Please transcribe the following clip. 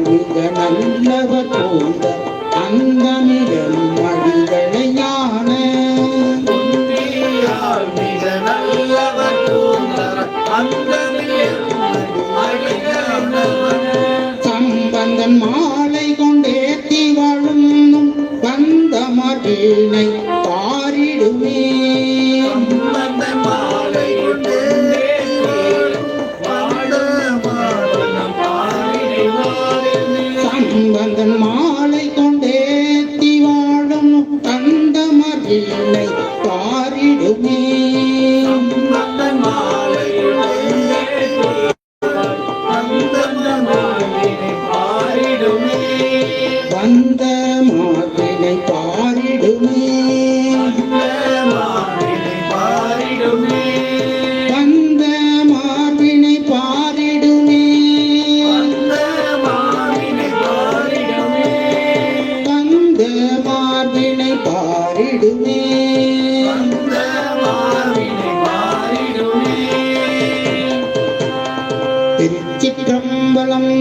மிக நல்லவர் போந்த அந்தமிடம் மடிகளை ஞான மிக நல்லவர் போந்த சம்பந்தன் மாலை கொண்டேத்தி வாழும் வந்தமர் வீணை பாரிடுமே சம்பந்தன் மாலை கொண்டேத்தி வாழும் தந்தமர் வீணை பாரிடுமே வந்த மார்பினை பாரிடுமே வந்த மார்பினை பாரிடுமே வந்த மார்பினை பாரிடுமே திருச்சிற்றம்பலம்.